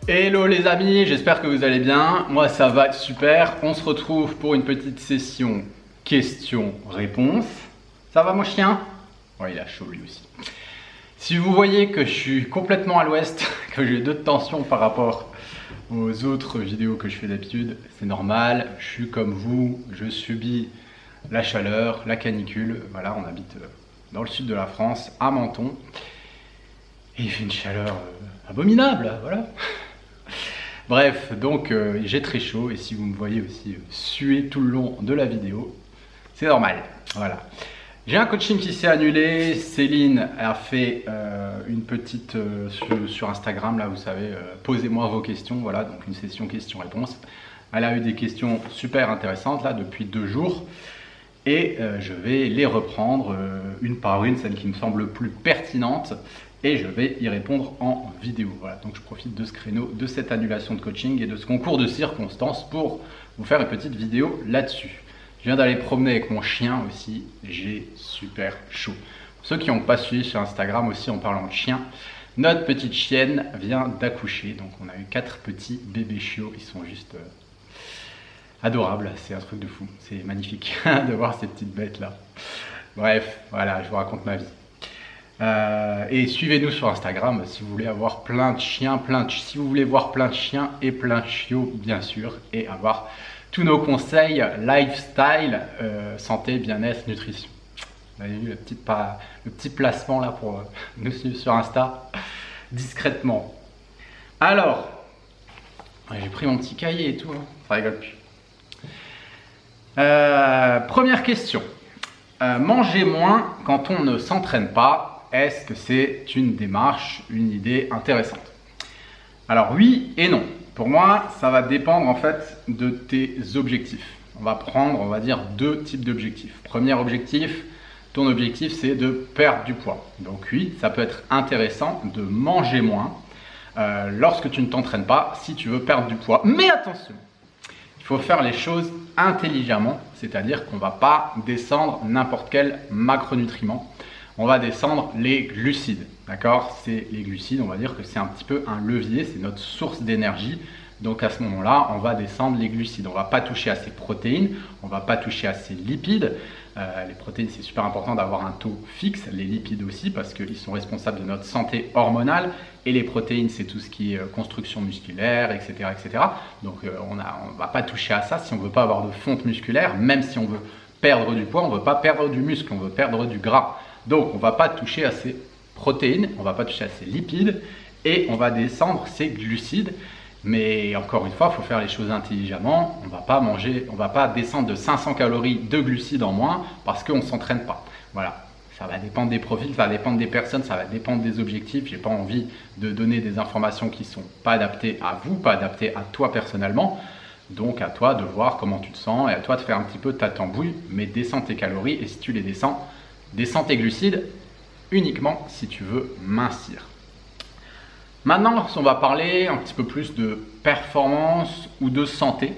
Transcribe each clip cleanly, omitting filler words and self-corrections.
Hello les amis, j'espère que vous allez bien. Moi ça va super. On se retrouve pour une petite session questions-réponses. Ça va mon chien? Ouais, il a chaud lui aussi. Si vous voyez que je suis complètement à l'ouest, que j'ai deux tensions par rapport aux autres vidéos que je fais d'habitude, c'est normal. Je suis comme vous, je subis la chaleur, la canicule. Voilà, on habite dans le sud de la France, à Menton. Et il fait une chaleur abominable, voilà. Bref, donc j'ai très chaud et si vous me voyez aussi suer tout le long de la vidéo, c'est normal. Voilà. J'ai un coaching qui s'est annulé. Céline a fait une petite sur Instagram, là vous savez, posez-moi vos questions. Voilà, donc une session questions-réponses. Elle a eu des questions super intéressantes là depuis 2 jours et je vais les reprendre une par une, celles qui me semblent plus pertinentes. Et je vais y répondre en vidéo. Voilà, donc je profite de ce créneau, de cette annulation de coaching et de ce concours de circonstances pour vous faire une petite vidéo là-dessus. Je viens d'aller promener avec mon chien aussi, j'ai super chaud. Pour ceux qui n'ont pas suivi sur Instagram aussi en parlant de chien, notre petite chienne vient d'accoucher. Donc on a eu 4 petits bébés chiots, ils sont juste adorables, c'est un truc de fou. C'est magnifique de voir ces petites bêtes là. Bref, voilà, je vous raconte ma vie. Et suivez-nous sur Instagram si vous voulez avoir plein de chiens, si vous voulez voir plein de chiens et plein de chiots bien sûr, et avoir tous nos conseils lifestyle, santé, bien-être, nutrition. Vous avez vu le petit placement là pour nous suivre sur Insta discrètement. Alors, j'ai pris mon petit cahier et tout, hein, ça rigole plus. Première question. Manger moins quand on ne s'entraîne pas. Est-ce que c'est une démarche, une idée intéressante? Alors oui et non. Pour moi, ça va dépendre en fait de tes objectifs. On va prendre, on va dire, 2 types d'objectifs. Premier objectif, ton objectif c'est de perdre du poids. Donc oui, ça peut être intéressant de manger moins lorsque tu ne t'entraînes pas si tu veux perdre du poids. Mais attention, il faut faire les choses intelligemment, c'est-à-dire qu'on ne va pas descendre n'importe quel macronutriment. On va descendre les glucides, d'accord? C'est les glucides, on va dire que c'est un petit peu un levier, c'est notre source d'énergie. Donc à ce moment-là, on va descendre les glucides. On ne va pas toucher à ces protéines, on ne va pas toucher à ces lipides. Les protéines, c'est super important d'avoir un taux fixe, les lipides aussi, parce qu'ils sont responsables de notre santé hormonale. Et les protéines, c'est tout ce qui est construction musculaire, etc. etc. Donc on ne va pas toucher à ça si on ne veut pas avoir de fonte musculaire, même si on veut perdre du poids, on ne veut pas perdre du muscle, on veut perdre du gras. Donc, on ne va pas toucher à ces protéines, on ne va pas toucher à ces lipides et on va descendre ces glucides. Mais encore une fois, il faut faire les choses intelligemment. On ne va pas descendre de 500 calories de glucides en moins parce qu'on ne s'entraîne pas. Voilà, ça va dépendre des profils, ça va dépendre des personnes, ça va dépendre des objectifs. Je n'ai pas envie de donner des informations qui ne sont pas adaptées à vous, pas adaptées à toi personnellement. Donc à toi de voir comment tu te sens et à toi de faire un petit peu ta tambouille, mais descends tes calories et si tu les descends tes glucides uniquement si tu veux mincir. Maintenant, on va parler un petit peu plus de performance ou de santé.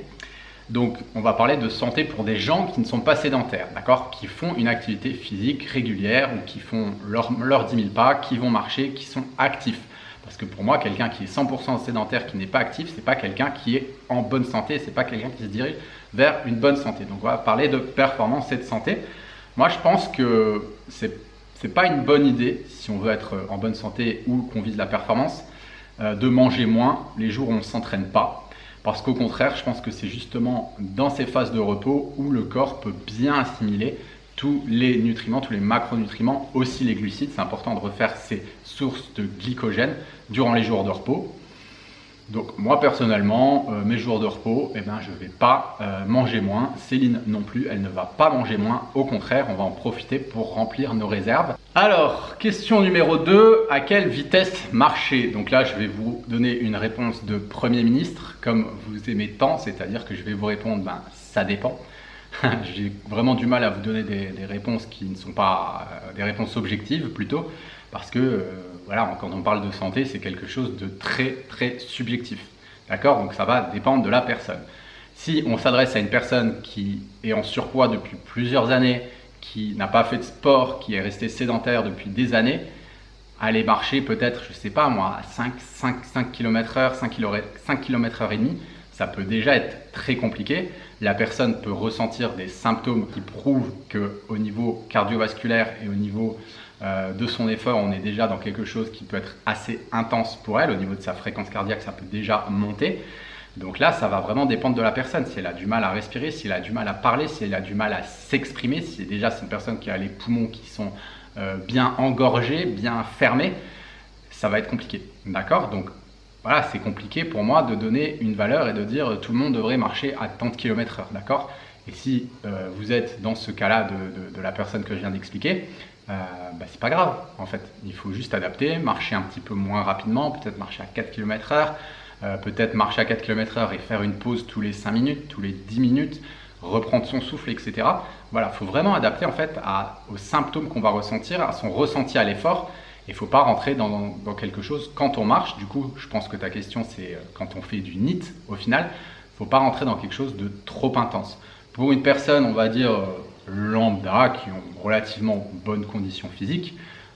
Donc, on va parler de santé pour des gens qui ne sont pas sédentaires, d'accord? Qui font une activité physique régulière ou qui font leurs 10 000 pas, qui vont marcher, qui sont actifs. Parce que pour moi, quelqu'un qui est 100% sédentaire, qui n'est pas actif, c'est pas quelqu'un qui est en bonne santé, c'est pas quelqu'un qui se dirige vers une bonne santé. Donc, on va parler de performance et de santé. Moi, je pense que c'est pas une bonne idée, si on veut être en bonne santé ou qu'on vise la performance, de manger moins les jours où on ne s'entraîne pas. Parce qu'au contraire, je pense que c'est justement dans ces phases de repos où le corps peut bien assimiler tous les nutriments, tous les macronutriments, aussi les glucides. C'est important de refaire ces sources de glycogène durant les jours de repos. Donc moi personnellement, mes jours de repos, je ne vais pas manger moins. Céline non plus, elle ne va pas manger moins. Au contraire, on va en profiter pour remplir nos réserves. Alors, question numéro 2, à quelle vitesse marcher? Donc là, je vais vous donner une réponse de Premier ministre, comme vous aimez tant, c'est-à-dire que je vais vous répondre, ça dépend. J'ai vraiment du mal à vous donner des réponses qui ne sont pas des réponses objectives plutôt, parce que voilà, quand on parle de santé, c'est quelque chose de très très subjectif. D'accord? Donc ça va dépendre de la personne. Si on s'adresse à une personne qui est en surpoids depuis plusieurs années, qui n'a pas fait de sport, qui est resté sédentaire depuis des années, aller marcher peut-être, je sais pas moi, à 5 km/h, 5 km/h et demi, ça peut déjà être très compliqué. La personne peut ressentir des symptômes qui prouvent qu'au niveau cardiovasculaire et au niveau de son effort, on est déjà dans quelque chose qui peut être assez intense pour elle. Au niveau de sa fréquence cardiaque, ça peut déjà monter. Donc là, ça va vraiment dépendre de la personne. Si elle a du mal à respirer, si elle a du mal à parler, si elle a du mal à s'exprimer, si déjà c'est une personne qui a les poumons qui sont bien engorgés, bien fermés, ça va être compliqué. D'accord? Donc voilà, c'est compliqué pour moi de donner une valeur et de dire tout le monde devrait marcher à tant de km/h. D'accord? Et si vous êtes dans ce cas-là de la personne que je viens d'expliquer, c'est pas grave en fait. Il faut juste adapter, marcher un petit peu moins rapidement, peut-être marcher à 4 km/h. Peut-être marcher à 4 km/h et faire une pause tous les 5 minutes, tous les 10 minutes, reprendre son souffle, etc. Voilà, il faut vraiment adapter en fait aux symptômes qu'on va ressentir, à son ressenti à l'effort. Il ne faut pas rentrer dans quelque chose quand on marche. Du coup, je pense que ta question, c'est quand on fait du NEAT au final, il ne faut pas rentrer dans quelque chose de trop intense. Pour une personne, on va dire lambda, qui ont relativement bonnes conditions physiques,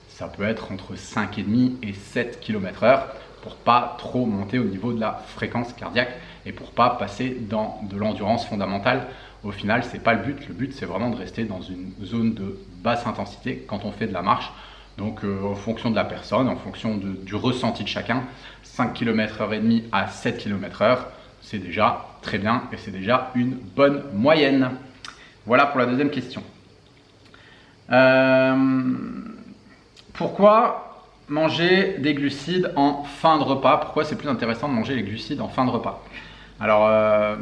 ça peut être entre 5,5 et 7 km/h. Pour pas trop monter au niveau de la fréquence cardiaque et pour pas passer dans de l'endurance fondamentale. Au final, c'est pas le but. Le but, c'est vraiment de rester dans une zone de basse intensité quand on fait de la marche. Donc, en fonction de la personne, en fonction du ressenti de chacun, 5 km/h et demi à 7 km/h, c'est déjà très bien et c'est déjà une bonne moyenne. Voilà pour la deuxième question. Pourquoi manger des glucides en fin de repas? Pourquoi c'est plus intéressant de manger les glucides en fin de repas? Alors,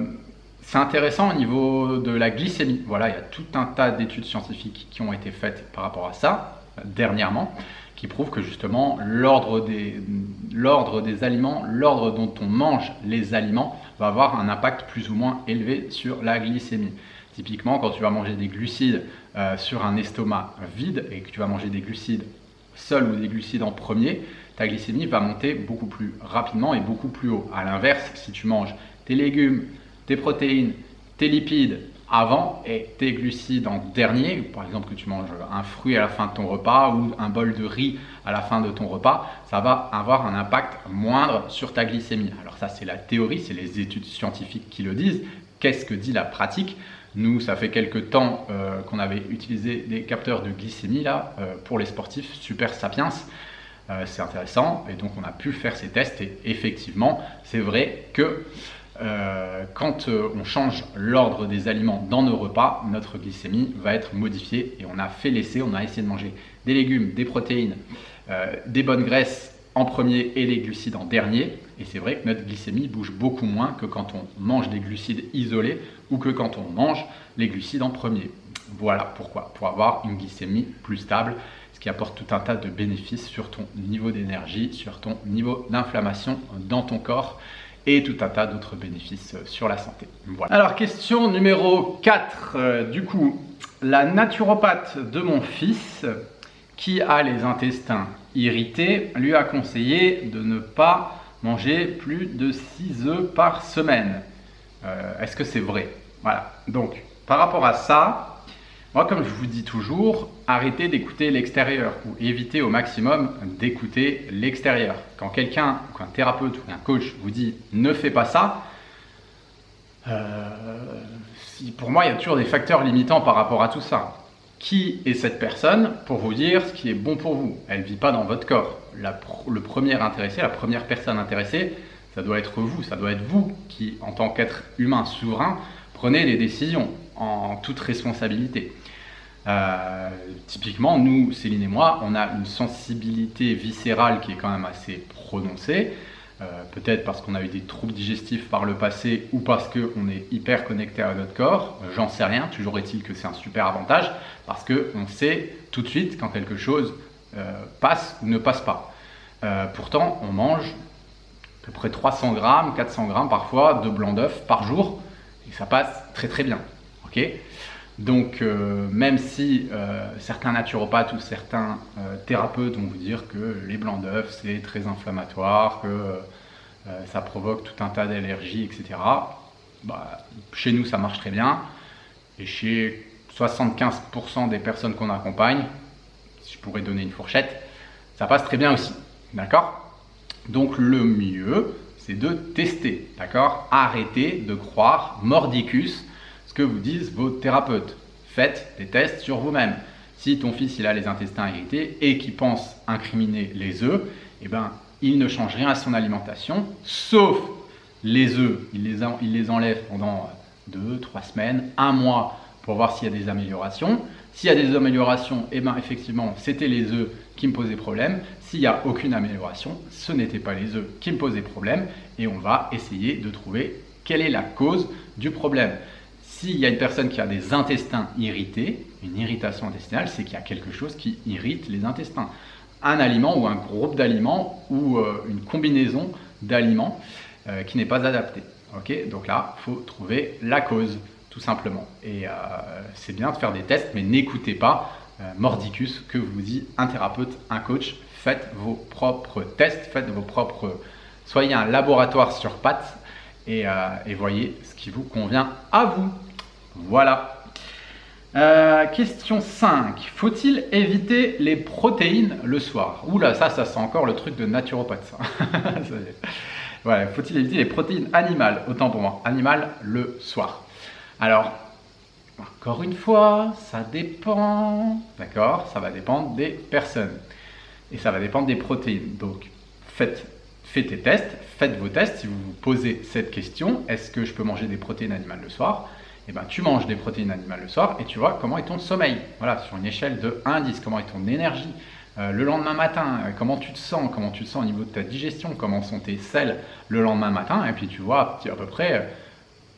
c'est intéressant au niveau de la glycémie. Voilà, il y a tout un tas d'études scientifiques qui ont été faites par rapport à ça, dernièrement, qui prouvent que justement, l'ordre des aliments, l'ordre dont on mange les aliments, va avoir un impact plus ou moins élevé sur la glycémie. Typiquement, quand tu vas manger des glucides sur un estomac vide et que tu vas manger des glucides seul ou des glucides en premier, ta glycémie va monter beaucoup plus rapidement et beaucoup plus haut. A l'inverse, si tu manges tes légumes, tes protéines, tes lipides avant et tes glucides en dernier, par exemple que tu manges un fruit à la fin de ton repas ou un bol de riz à la fin de ton repas, ça va avoir un impact moindre sur ta glycémie. Alors ça, c'est la théorie, c'est les études scientifiques qui le disent. Qu'est-ce que dit la pratique? Nous, ça fait quelques temps qu'on avait utilisé des capteurs de glycémie là, pour les sportifs, Super Sapiens. C'est intéressant et donc on a pu faire ces tests et effectivement, c'est vrai que quand on change l'ordre des aliments dans nos repas, notre glycémie va être modifiée et on a fait l'essai, on a essayé de manger des légumes, des protéines, des bonnes graisses en premier et les glucides en dernier. Et c'est vrai que notre glycémie bouge beaucoup moins que quand on mange des glucides isolés ou que quand on mange les glucides en premier. Voilà pourquoi, pour avoir une glycémie plus stable, ce qui apporte tout un tas de bénéfices sur ton niveau d'énergie, sur ton niveau d'inflammation dans ton corps et tout un tas d'autres bénéfices sur la santé. Voilà. Alors question numéro 4, du coup, la naturopathe de mon fils qui a les intestins irrités lui a conseillé de ne pas manger plus de 6 œufs par semaine. Est-ce que c'est vrai? Voilà. Donc, par rapport à ça, moi, comme je vous dis toujours, arrêtez d'écouter l'extérieur ou évitez au maximum d'écouter l'extérieur. Quand quelqu'un, qu'un thérapeute ou un coach vous dit ne fais pas ça, pour moi, il y a toujours des facteurs limitants par rapport à tout ça. Qui est cette personne pour vous dire ce qui est bon pour vous? Elle ne vit pas dans votre corps. Le premier intéressé, la première personne intéressée, ça doit être vous. Ça doit être vous qui, en tant qu'être humain souverain, prenez les décisions en toute responsabilité. Typiquement, nous, Céline et moi, on a une sensibilité viscérale qui est quand même assez prononcée. Peut-être parce qu'on a eu des troubles digestifs par le passé ou parce qu'on est hyper connecté à notre corps, j'en sais rien, toujours est-il que c'est un super avantage parce qu'on sait tout de suite quand quelque chose passe ou ne passe pas. Pourtant, on mange à peu près 300 grammes, 400 grammes parfois de blanc d'œuf par jour et ça passe très très bien. Okay, donc, même si certains naturopathes ou certains thérapeutes vont vous dire que les blancs d'œufs c'est très inflammatoire, que ça provoque tout un tas d'allergies, etc. Chez nous, ça marche très bien. Et chez 75% des personnes qu'on accompagne, si je pourrais donner une fourchette, ça passe très bien aussi, d'accord? Donc le mieux, c'est de tester, d'accord? Arrêtez de croire mordicus ce que vous disent vos thérapeutes. Faites des tests sur vous-même. Si ton fils il a les intestins irrités et qu'il pense incriminer les œufs, eh ben, il ne change rien à son alimentation, sauf les œufs, il les enlève pendant 2, 3 semaines, 1 mois pour voir s'il y a des améliorations. S'il y a des améliorations, eh ben, effectivement, c'était les œufs qui me posaient problème. S'il n'y a aucune amélioration, ce n'était pas les œufs qui me posaient problème et on va essayer de trouver quelle est la cause du problème. S'il y a une personne qui a des intestins irrités, une irritation intestinale, c'est qu'il y a quelque chose qui irrite les intestins. Un aliment ou un groupe d'aliments ou une combinaison d'aliments qui n'est pas adapté. Okay, donc là, il faut trouver la cause, tout simplement. Et c'est bien de faire des tests, mais n'écoutez pas mordicus que vous dit un thérapeute, un coach. Faites vos propres tests, soyez un laboratoire sur pattes et voyez ce qui vous convient à vous. Voilà. Question 5. Faut-il éviter les protéines le soir? Oula, ça sent encore le truc de naturopathe. Ça. Voilà, faut-il éviter les protéines animales? Autant pour moi, animales le soir. Alors, encore une fois, ça dépend. D'accord? Ça va dépendre des personnes. Et ça va dépendre des protéines. Donc, faites tes tests, faites vos tests. Si vous vous posez cette question, est-ce que je peux manger des protéines animales le soir? Eh ben, tu manges des protéines animales le soir et tu vois comment est ton sommeil. Voilà, sur une échelle de 1 à 10, comment est ton énergie. Le lendemain matin, comment tu te sens au niveau de ta digestion, comment sont tes selles le lendemain matin, et puis tu vois à peu près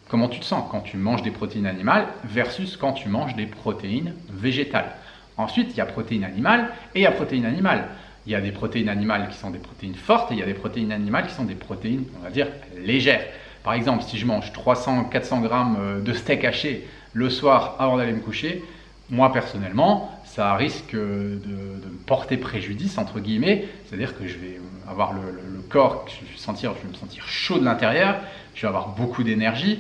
comment tu te sens quand tu manges des protéines animales versus quand tu manges des protéines végétales. Ensuite, il y a protéines animales et il y a protéines animales. Il y a des protéines animales qui sont des protéines fortes et il y a des protéines animales qui sont des protéines, on va dire, légères. Par exemple, si je mange 300-400 grammes de steak haché le soir avant d'aller me coucher, moi personnellement, ça risque de me porter préjudice, entre guillemets, c'est-à-dire que je vais avoir le corps, je vais me sentir chaud de l'intérieur, je vais avoir beaucoup d'énergie.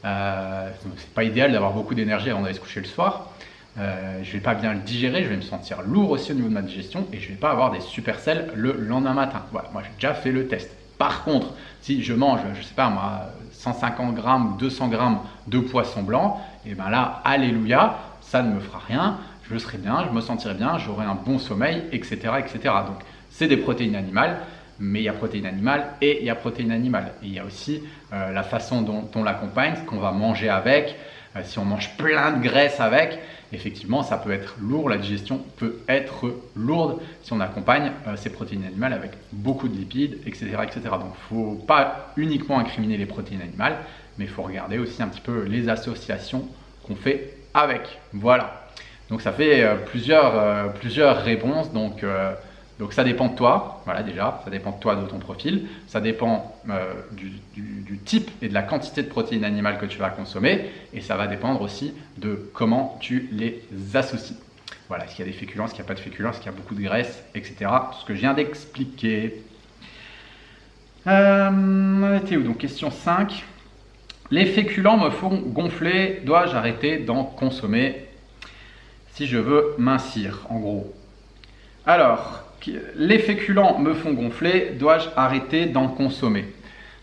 C'est pas idéal d'avoir beaucoup d'énergie avant d'aller se coucher le soir. Je vais pas bien le digérer, je vais me sentir lourd aussi au niveau de ma digestion et je vais pas avoir des superselles le lendemain matin. Voilà, moi j'ai déjà fait le test. Par contre, si je mange, je sais pas moi, 150 grammes ou 200 grammes de poisson blanc, et ben là, alléluia, ça ne me fera rien, je serai bien, je me sentirai bien, j'aurai un bon sommeil, etc., etc. Donc, c'est des protéines animales, mais il y a protéines animales et il y a protéines animales. Et il y a aussi la façon dont on l'accompagne, ce qu'on va manger avec. Si on mange plein de graisse avec, effectivement, ça peut être lourd, la digestion peut être lourde si on accompagne ces protéines animales avec beaucoup de lipides, etc. etc. Donc, il ne faut pas uniquement incriminer les protéines animales, mais il faut regarder aussi un petit peu les associations qu'on fait avec. Voilà. Donc, ça fait plusieurs réponses. Donc ça dépend de toi, voilà déjà, ça dépend de toi, de ton profil, ça dépend du type et de la quantité de protéines animales que tu vas consommer et ça va dépendre aussi de comment tu les associes. Voilà, est-ce qu'il y a des féculents, est-ce qu'il n'y a pas de féculents, est-ce qu'il y a beaucoup de graisse, etc. Tout ce que je viens d'expliquer. On était où? Donc question 5. Les féculents me font gonfler, dois-je arrêter d'en consommer si je veux mincir, en gros? Alors, les féculents me font gonfler, dois-je arrêter d'en consommer?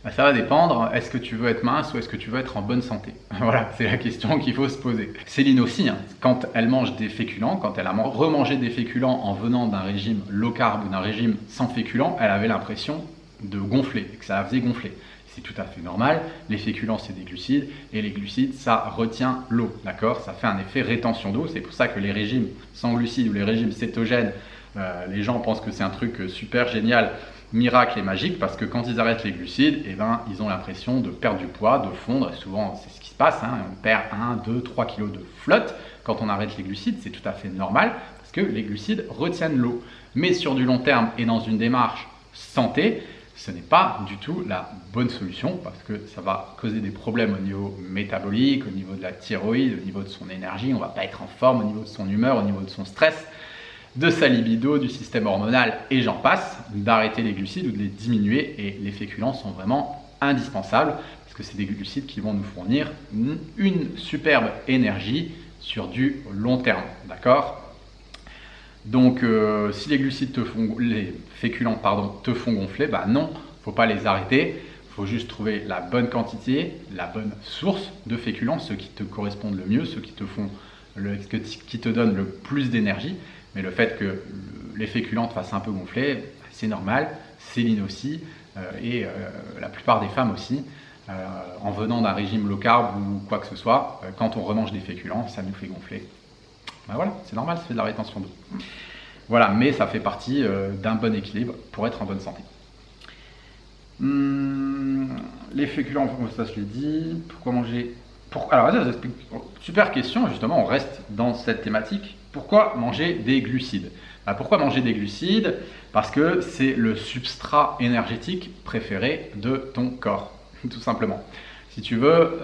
Ben, ça va dépendre, est-ce que tu veux être mince ou est-ce que tu veux être en bonne santé? Voilà, c'est la question qu'il faut se poser. Céline aussi, hein, quand elle mange des féculents, quand elle a remangé des féculents en venant d'un régime low carb ou d'un régime sans féculents, elle avait l'impression de gonfler, que ça la faisait gonfler. C'est tout à fait normal, les féculents c'est des glucides et les glucides ça retient l'eau, d'accord? Ça fait un effet rétention d'eau, c'est pour ça que les régimes sans glucides ou les régimes cétogènes, les gens pensent que c'est un truc super génial, miracle et magique parce que quand ils arrêtent les glucides, eh ben, ils ont l'impression de perdre du poids, de fondre, et souvent c'est ce qui se passe, hein, on perd 1, 2, 3 kilos de flotte quand on arrête les glucides, c'est tout à fait normal parce que les glucides retiennent l'eau. Mais sur du long terme et dans une démarche santé, ce n'est pas du tout la bonne solution parce que ça va causer des problèmes au niveau métabolique, au niveau de la thyroïde, au niveau de son énergie, on ne va pas être en forme, au niveau de son humeur, au niveau de son stress, de sa libido, du système hormonal et j'en passe, d'arrêter les glucides ou de les diminuer et les féculents sont vraiment indispensables parce que c'est des glucides qui vont nous fournir une superbe énergie sur du long terme, d'accord? Donc si les féculents te font gonfler, bah non, faut pas les arrêter. Il faut juste trouver la bonne quantité, la bonne source de féculents, ceux qui te correspondent le mieux, ceux qui qui te donnent le plus d'énergie. Mais le fait que les féculents te fassent un peu gonfler, c'est normal. Céline aussi, et la plupart des femmes aussi, en venant d'un régime low carb ou quoi que ce soit, quand on remange des féculents, ça nous fait gonfler. Ben voilà, c'est normal, ça fait de la rétention d'eau. Voilà, mais ça fait partie d'un bon équilibre pour être en bonne santé. Les féculents, ça je l'ai dit. Pourquoi manger Alors, super question, justement, on reste dans cette thématique. Pourquoi manger des glucides? Pourquoi manger des glucides? Parce que c'est le substrat énergétique préféré de ton corps, tout simplement. Si tu veux,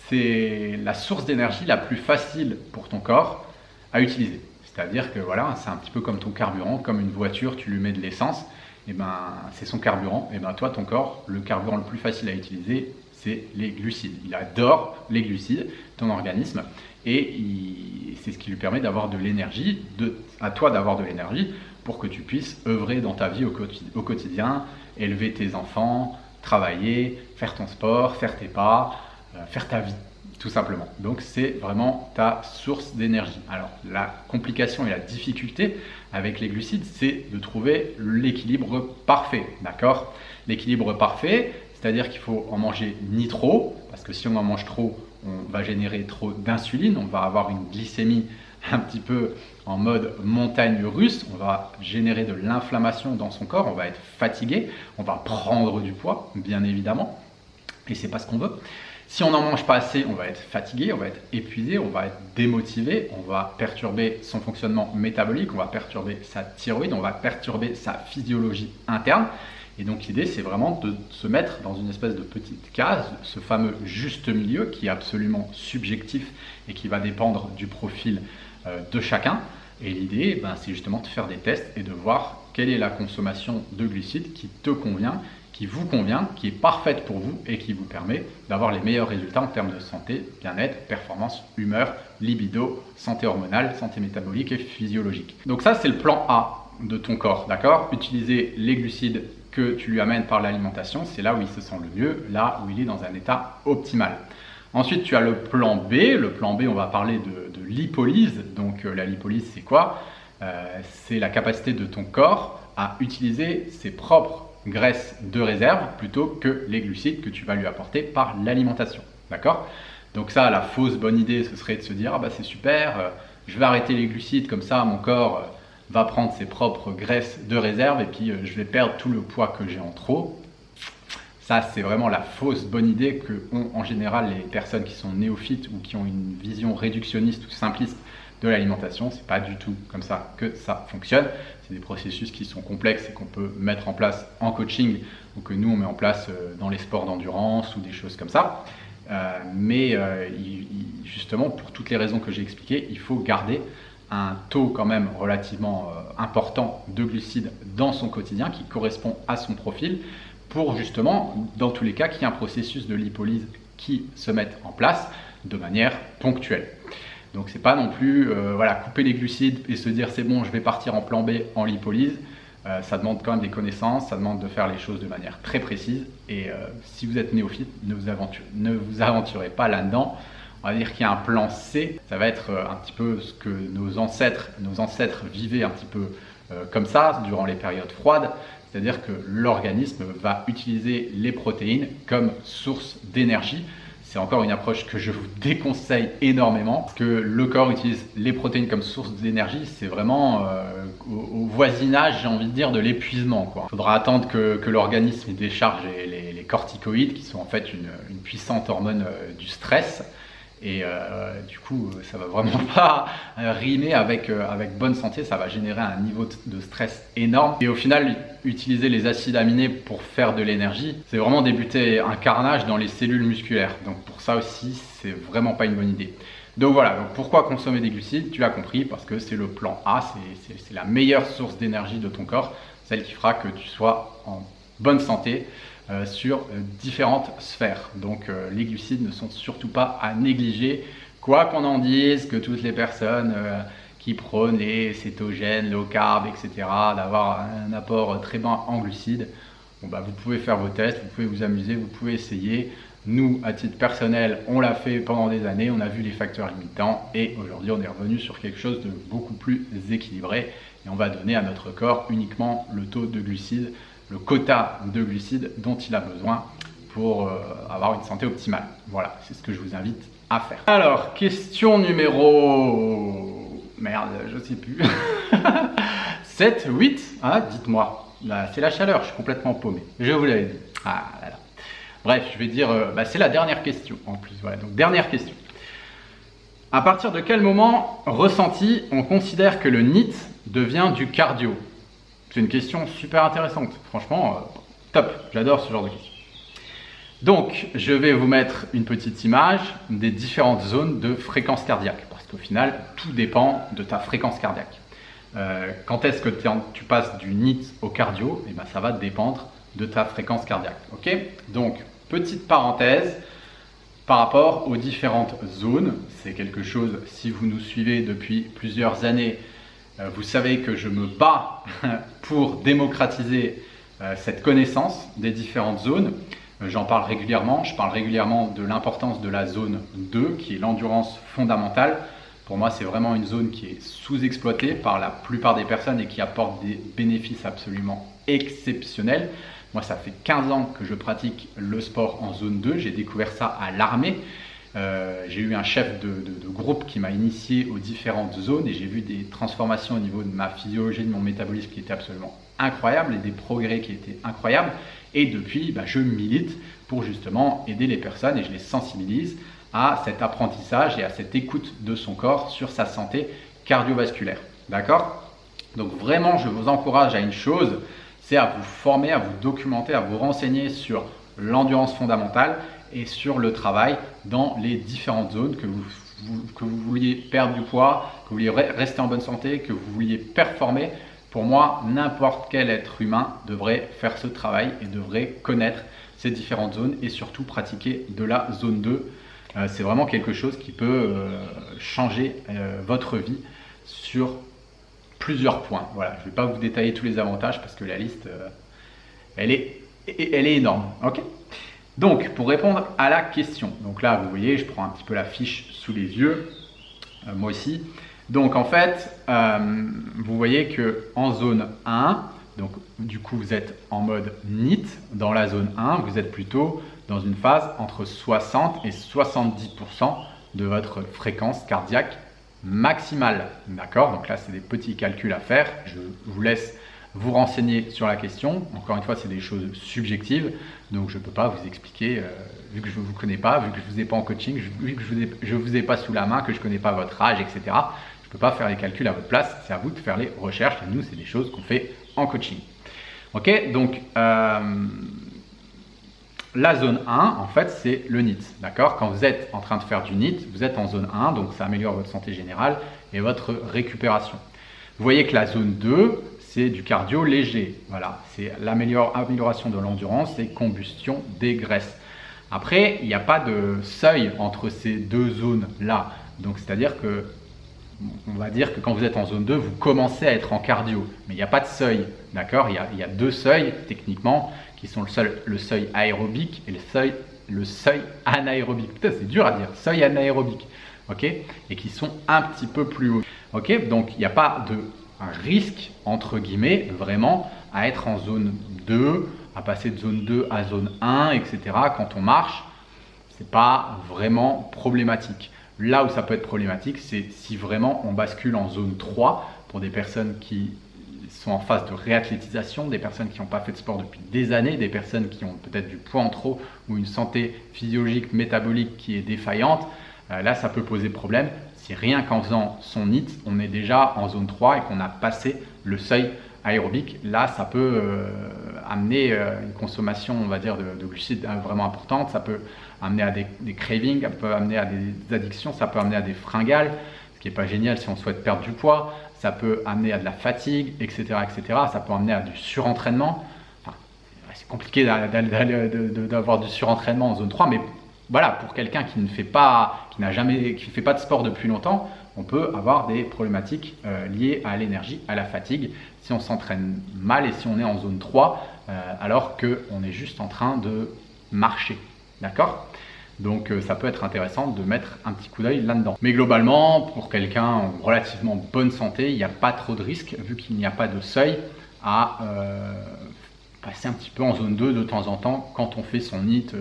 c'est la source d'énergie la plus facile pour ton corps à utiliser. C'est-à-dire que voilà, c'est un petit peu comme ton carburant, comme une voiture, tu lui mets de l'essence, et ben c'est son carburant. Et ben toi, ton corps, le carburant le plus facile à utiliser, c'est les glucides. Il adore les glucides, ton organisme, et c'est ce qui lui permet d'avoir de l'énergie, à toi d'avoir de l'énergie pour que tu puisses œuvrer dans ta vie au quotidien, élever tes enfants, travailler, faire ton sport, faire tes pas, faire ta vie, tout simplement. Donc c'est vraiment ta source d'énergie. Alors la complication et la difficulté avec les glucides, c'est de trouver l'équilibre parfait, d'accord? L'équilibre parfait, c'est-à-dire qu'il faut en manger ni trop, parce que si on en mange trop, on va générer trop d'insuline, on va avoir une glycémie un petit peu en mode montagne russe, on va générer de l'inflammation dans son corps, on va être fatigué, on va prendre du poids, bien évidemment, et c'est pas ce qu'on veut. Si on n'en mange pas assez, on va être fatigué, on va être épuisé, on va être démotivé, on va perturber son fonctionnement métabolique, on va perturber sa thyroïde, on va perturber sa physiologie interne. Et donc l'idée, c'est vraiment de se mettre dans une espèce de petite case, ce fameux juste milieu qui est absolument subjectif et qui va dépendre du profil de chacun. Et l'idée, c'est justement de faire des tests et de voir quelle est la consommation de glucides qui te convient, qui vous convient, qui est parfaite pour vous et qui vous permet d'avoir les meilleurs résultats en termes de santé, bien-être, performance, humeur, libido, santé hormonale, santé métabolique et physiologique. Donc ça, c'est le plan A de ton corps, d'accord? Utiliser les glucides que tu lui amènes par l'alimentation, c'est là où il se sent le mieux, là où il est dans un état optimal. Ensuite, tu as le plan B. Le plan B, on va parler de lipolyse. Donc la lipolyse, c'est quoi? C'est la capacité de ton corps à utiliser ses propres graisses de réserve plutôt que les glucides que tu vas lui apporter par l'alimentation. D'accord? Donc ça, la fausse bonne idée, ce serait de se dire, c'est super, je vais arrêter les glucides, comme ça mon corps va prendre ses propres graisses de réserve et puis je vais perdre tout le poids que j'ai en trop. Ça, c'est vraiment la fausse bonne idée que ont en général les personnes qui sont néophytes ou qui ont une vision réductionniste ou simpliste de l'alimentation. C'est pas du tout comme ça que ça fonctionne. C'est des processus qui sont complexes et qu'on peut mettre en place en coaching ou que nous on met en place dans les sports d'endurance ou des choses comme ça. Justement, pour toutes les raisons que j'ai expliquées, il faut garder un taux quand même relativement important de glucides dans son quotidien qui correspond à son profil pour justement, dans tous les cas, qu'il y ait un processus de lipolyse qui se mette en place de manière ponctuelle. Donc c'est pas non plus couper les glucides et se dire c'est bon, je vais partir en plan B en lipolyse. Ça demande quand même des connaissances, ça demande de faire les choses de manière très précise. Et si vous êtes néophyte, ne vous aventurez pas là-dedans. On va dire qu'il y a un plan C, ça va être un petit peu ce que nos ancêtres vivaient un petit peu comme ça durant les périodes froides. C'est-à-dire que l'organisme va utiliser les protéines comme source d'énergie. C'est encore une approche que je vous déconseille énormément, parce que le corps utilise les protéines comme source d'énergie, c'est vraiment au voisinage, j'ai envie de dire, de l'épuisement. Il faudra attendre que l'organisme décharge les corticoïdes, qui sont en fait une puissante hormone du stress. Et du coup, ça va vraiment pas rimer avec bonne santé, ça va générer un niveau de stress énorme. Et au final, utiliser les acides aminés pour faire de l'énergie, c'est vraiment débuter un carnage dans les cellules musculaires. Donc pour ça aussi, c'est vraiment pas une bonne idée. Donc voilà, donc pourquoi consommer des glucides? Tu as compris, parce que c'est le plan A, c'est la meilleure source d'énergie de ton corps, celle qui fera que tu sois en bonne santé sur différentes sphères. Donc les glucides ne sont surtout pas à négliger, quoi qu'on en dise, que toutes les personnes qui prônent les cétogènes, low carb, etc., d'avoir un apport très bas en glucides, bon, bah, vous pouvez faire vos tests, vous pouvez vous amuser, vous pouvez essayer. Nous, à titre personnel, on l'a fait pendant des années, on a vu les facteurs limitants et aujourd'hui on est revenu sur quelque chose de beaucoup plus équilibré et on va donner à notre corps uniquement le taux de glucides, le quota de glucides dont il a besoin pour avoir une santé optimale. Voilà, c'est ce que je vous invite à faire. Alors, question numéro... Merde, je sais plus. 7, 8, hein, dites-moi. Là, c'est la chaleur, je suis complètement paumé. Je vous l'avais dit. Ah là là. Bref, je vais dire, c'est la dernière question en plus. Voilà, donc dernière question. À partir de quel moment ressenti on considère que le NEAT devient du cardio? C'est une question super intéressante. Franchement, top. J'adore ce genre de questions. Donc, je vais vous mettre une petite image des différentes zones de fréquence cardiaque. Parce qu'au final, tout dépend de ta fréquence cardiaque. Quand est-ce que tu passes du NEAT au cardio? Et ben, ça va dépendre de ta fréquence cardiaque. Ok? Donc, petite parenthèse par rapport aux différentes zones. C'est quelque chose, si vous nous suivez depuis plusieurs années, vous savez que je me bats pour démocratiser cette connaissance des différentes zones. J'en parle régulièrement. Je parle régulièrement de l'importance de la zone 2, qui est l'endurance fondamentale. Pour moi, c'est vraiment une zone qui est sous-exploitée par la plupart des personnes et qui apporte des bénéfices absolument exceptionnels. Moi, ça fait 15 ans que je pratique le sport en zone 2. J'ai découvert ça à l'armée. J'ai eu un chef de groupe qui m'a initié aux différentes zones et j'ai vu des transformations au niveau de ma physiologie, de mon métabolisme qui étaient absolument incroyables et des progrès qui étaient incroyables. Et depuis, je milite pour justement aider les personnes et je les sensibilise à cet apprentissage et à cette écoute de son corps sur sa santé cardiovasculaire. D'accord? Donc vraiment, je vous encourage à une chose, c'est à vous former, à vous documenter, à vous renseigner sur l'endurance fondamentale et sur le travail dans les différentes zones, que vous vouliez perdre du poids, que vous vouliez rester en bonne santé, que vous vouliez performer. Pour moi, n'importe quel être humain devrait faire ce travail et devrait connaître ces différentes zones et surtout pratiquer de la zone 2. C'est vraiment quelque chose qui peut changer votre vie sur plusieurs points. Voilà, je ne vais pas vous détailler tous les avantages parce que la liste, elle est énorme. Ok? Donc, pour répondre à la question, donc là, vous voyez, je prends un petit peu la fiche sous les yeux, moi aussi. Donc, en fait, vous voyez qu'en zone 1, donc du coup, vous êtes en mode NEAT. Dans la zone 1, vous êtes plutôt dans une phase entre 60 et 70% de votre fréquence cardiaque maximale. D'accord? Donc là, c'est des petits calculs à faire. Je vous laisse vous renseigner sur la question. Encore une fois, c'est des choses subjectives, donc je ne peux pas vous expliquer, vu que je ne vous connais pas, vu que je ne vous ai pas en coaching, vu que je ne vous ai pas sous la main, que je ne connais pas votre âge, etc. Je ne peux pas faire les calculs à votre place, c'est à vous de faire les recherches, et nous, c'est des choses qu'on fait en coaching. Ok, donc la zone 1, en fait, c'est le NEAT. D'accord? Quand vous êtes en train de faire du NEAT, vous êtes en zone 1, donc ça améliore votre santé générale et votre récupération. Vous voyez que la zone 2, c'est du cardio léger. Voilà, c'est l'amélioration de l'endurance et combustion des graisses. Après, il n'y a pas de seuil entre ces deux zones-là. Donc, c'est-à-dire que, on va dire que quand vous êtes en zone 2, vous commencez à être en cardio. Mais il n'y a pas de seuil. D'accord? Il y a deux seuils, techniquement, qui sont le seuil aérobique et le seuil anaérobique. Putain, c'est dur à dire. Seuil anaérobique. Ok? Et qui sont un petit peu plus hauts. Ok? Donc, il n'y a pas de un risque, entre guillemets, vraiment, à être en zone 2, à passer de zone 2 à zone 1, etc. Quand on marche, c'est pas vraiment problématique. Là où ça peut être problématique, c'est si vraiment on bascule en zone 3 pour des personnes qui sont en phase de réathlétisation, des personnes qui n'ont pas fait de sport depuis des années, des personnes qui ont peut-être du poids en trop ou une santé physiologique, métabolique qui est défaillante. Là, ça peut poser problème. Si rien qu'en faisant son NEAT, on est déjà en zone 3 et qu'on a passé le seuil aérobique, là, ça peut amener une consommation, on va dire, de glucides vraiment importante. Ça peut amener à des cravings, ça peut amener à des addictions, ça peut amener à des fringales, ce qui n'est pas génial si on souhaite perdre du poids. Ça peut amener à de la fatigue, etc., etc. Ça peut amener à du surentraînement. Enfin, c'est compliqué d'avoir du surentraînement en zone 3, mais voilà, pour quelqu'un qui ne fait pas, qui ne fait pas de sport depuis longtemps, on peut avoir des problématiques liées à l'énergie, à la fatigue, si on s'entraîne mal et si on est en zone 3, alors qu'on est juste en train de marcher. D'accord ? Donc ça peut être intéressant de mettre un petit coup d'œil là-dedans. Mais globalement, pour quelqu'un en relativement bonne santé, il n'y a pas trop de risque, vu qu'il n'y a pas de seuil à passer un petit peu en zone 2 de temps en temps quand on fait son NEAT.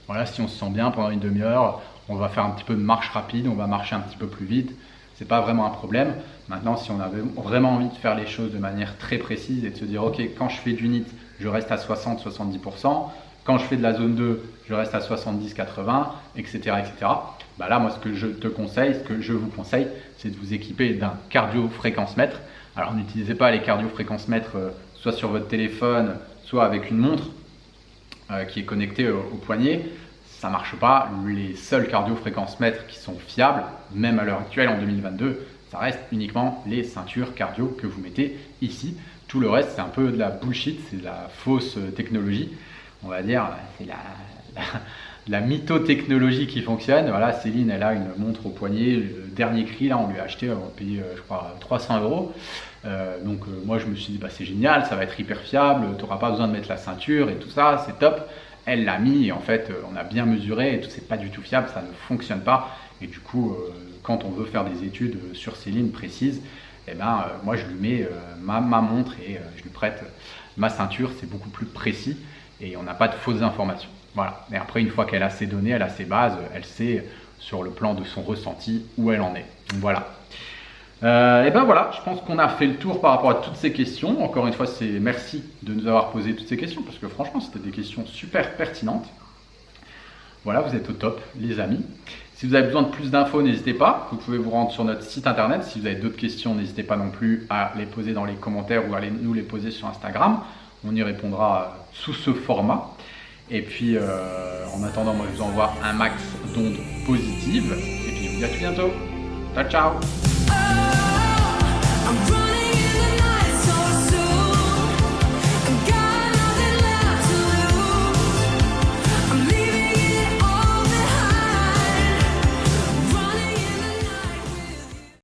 Voilà, si on se sent bien pendant une demi-heure, on va faire un petit peu de marche rapide, on va marcher un petit peu plus vite. C'est pas vraiment un problème. Maintenant, si on avait vraiment envie de faire les choses de manière très précise et de se dire, ok, quand je fais du NEAT, je reste à 60-70%. Quand je fais de la zone 2, je reste à 70-80, etc., etc. Bah là, moi, ce que je te conseille, ce que je vous conseille, c'est de vous équiper d'un cardio-fréquence-mètre. Alors, n'utilisez pas les cardio-fréquence-mètres soit sur votre téléphone, soit avec une montre qui est connectée au poignet. Ça ne marche pas. Les seuls cardio-fréquence-mètres qui sont fiables, même à l'heure actuelle en 2022, ça reste uniquement les ceintures cardio que vous mettez ici. Tout le reste, c'est un peu de la bullshit, c'est de la fausse technologie. On va dire, c'est la mythotechnologie qui fonctionne. Voilà, Céline, elle a une montre au poignet, le dernier cri, là, on lui a acheté, on a payé, je crois, 300 €. Donc, moi, je me suis dit, bah, c'est génial, ça va être hyper fiable, tu n'auras pas besoin de mettre la ceinture et tout ça, c'est top. Elle l'a mis et en fait, on a bien mesuré et tout, c'est pas du tout fiable, ça ne fonctionne pas. Et du coup, quand on veut faire des études sur Céline précises, eh ben, moi, je lui mets ma montre et je lui prête ma ceinture, c'est beaucoup plus précis. Et on n'a pas de fausses informations. Voilà. Et après, une fois qu'elle a ses données, elle a ses bases, elle sait sur le plan de son ressenti où elle en est. Donc voilà. Et ben voilà, je pense qu'on a fait le tour par rapport à toutes ces questions. Encore une fois, merci de nous avoir posé toutes ces questions parce que franchement, c'était des questions super pertinentes. Voilà, vous êtes au top, les amis. Si vous avez besoin de plus d'infos, n'hésitez pas. Vous pouvez vous rendre sur notre site internet. Si vous avez d'autres questions, n'hésitez pas non plus à les poser dans les commentaires ou à nous les poser sur Instagram. On y répondra sous ce format. Et puis, en attendant, moi, je vous envoie un max d'ondes positives. Et puis, je vous dis à tout bientôt. Ciao, ciao.